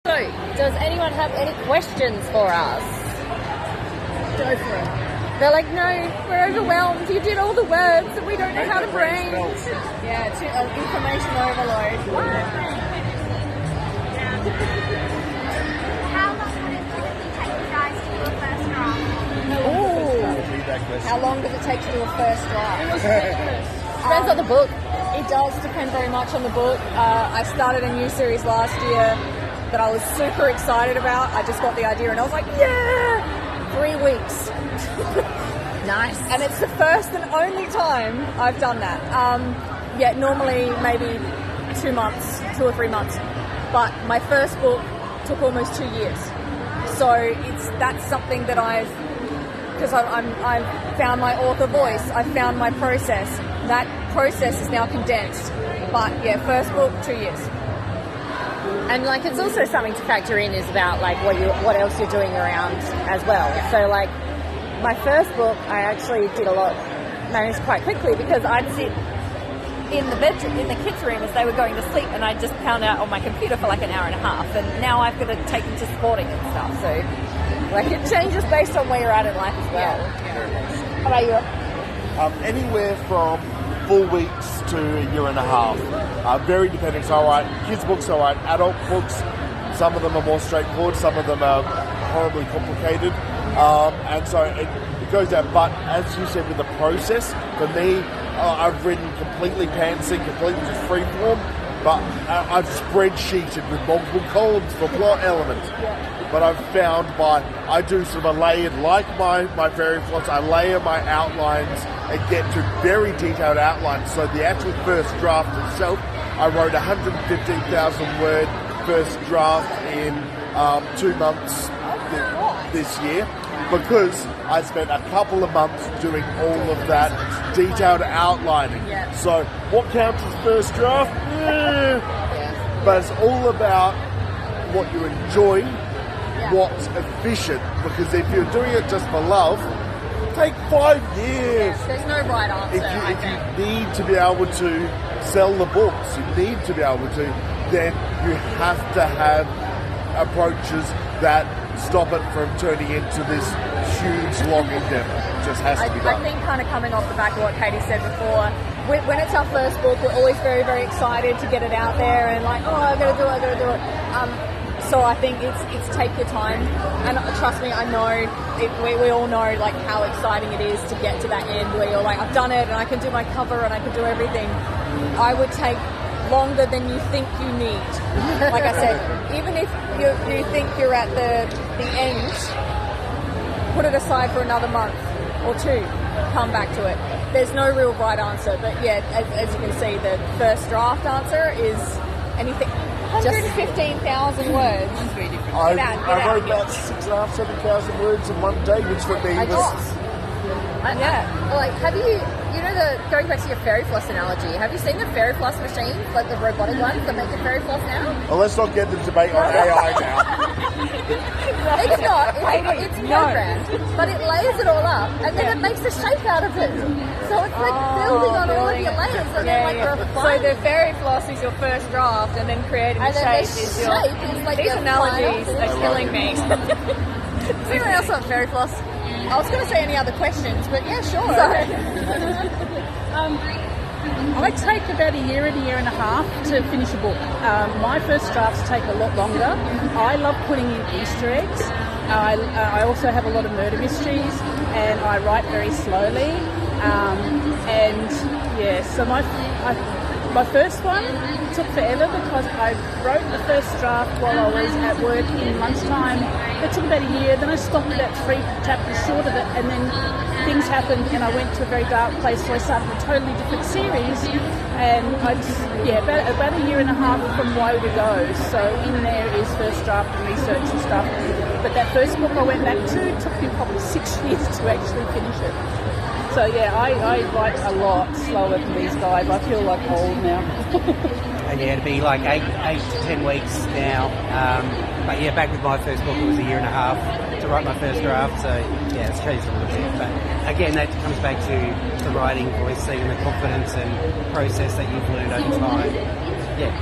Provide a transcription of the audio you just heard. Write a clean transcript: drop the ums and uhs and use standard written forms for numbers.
So, does anyone have any questions for us? Go for it. They're like, no, we're overwhelmed. You did all the words that we don't know how to bring. Yeah, information overload. How long would it typically take you guys to do a first draft? How long does it take to do a first draft? Depends on the book. It does depend very much on the book. I started a new series last year that I was super excited about. I just got the idea and I was like, yeah! 3 weeks. Nice. And it's the first and only time I've done that. Normally maybe 2 months, 2 or 3 months. But my first book took almost 2 years. So that's something that because I've found my author voice, I've found my process. That process is now condensed. But yeah, first book, 2 years. And like, it's also something to factor in is about like what else you're doing around as well. Yeah. So like, my first book, I actually did managed quite quickly because I'd sit in the bedroom, in the kids' room as they were going to sleep, and I'd just pound out on my computer for like an hour and a half. And now I've got to take them to sporting and stuff. So like, it changes based on where you're at in life as well. Yeah. How about you? Anywhere from 4 weeks to a year and a half. Very dependent. So I write kids' books, I write adult books. Some of them are more straightforward, some of them are horribly complicated. And so it goes down. But as you said with the process, for me, I've written completely pantsing, completely just free form, but I've spreadsheeted with multiple columns for plot elements. Yeah. But I've found I do sort of a layered, like my fairy plots, I layer my outlines and get to very detailed outlines. So the actual first draft itself, I wrote 115,000 word first draft in 2 months this year, because I spent a couple of months doing all of that detailed outlining. Yeah. So what counts as first draft? But it's all about what you enjoy, what's efficient, because if you're doing it just for love, take 5 years. Yeah, there's no right answer. If you need to be able to sell the books, you need to be able to, then you have to have approaches that stop it from turning into this huge, long endeavour. It just has to be done. I think kind of coming off the back of what Katie said before, when it's our first book, we're always very, very excited to get it out there and like, oh, I've got to do it. So I think it's take your time, and trust me, I know we all know like how exciting it is to get to that end where you're like, I've done it and I can do my cover and I can do everything. I would take longer than you think you need. Like I said, even if you think you're at the end, put it aside for another month or 2, come back to it. There's no real right answer, but yeah, as you can see, the first draft answer is anything. 115,000 words. I wrote about 6,500, 7,000 words in one day, which for me was... Like, have you going back to your fairy floss analogy, have you seen the fairy floss machines, like the robotic ones that make the fairy floss now? Well, let's not get the debate on AI now. It's not. It's programmed, but it layers it all up, and then it makes a shape out of it. So it's like building on all of your layers, and then like refining. So the fairy floss is your first draft, and then creating the shape is your... like These analogies are killing me. Does anyone else want fairy floss? I was going to say any other questions, but yeah, sure. I take about a year and a half to finish a book. My first drafts take a lot longer. I love putting in Easter eggs. I also have a lot of murder mysteries, and I write very slowly. So my first one took forever because I wrote the first draft while I was at work in lunchtime. It took about a year. Then I stopped about 3 chapters short of it, and then things happened, and I went to a very dark place, so I started a totally different series. And about a year and a half from woe to go. So in there is first draft and research and stuff. But that first book I went back to, it took me probably 6 years to actually finish it. So yeah, I write a lot slower than these guys. I feel like old now. And yeah, it'd be like 8 to 10 weeks now. But yeah, back with my first book, it was a year and a half to write my first draft. So yeah, it's changed a little bit. But again, that comes back to the writing voice, seeing the confidence and process that you've learned over time. Yeah.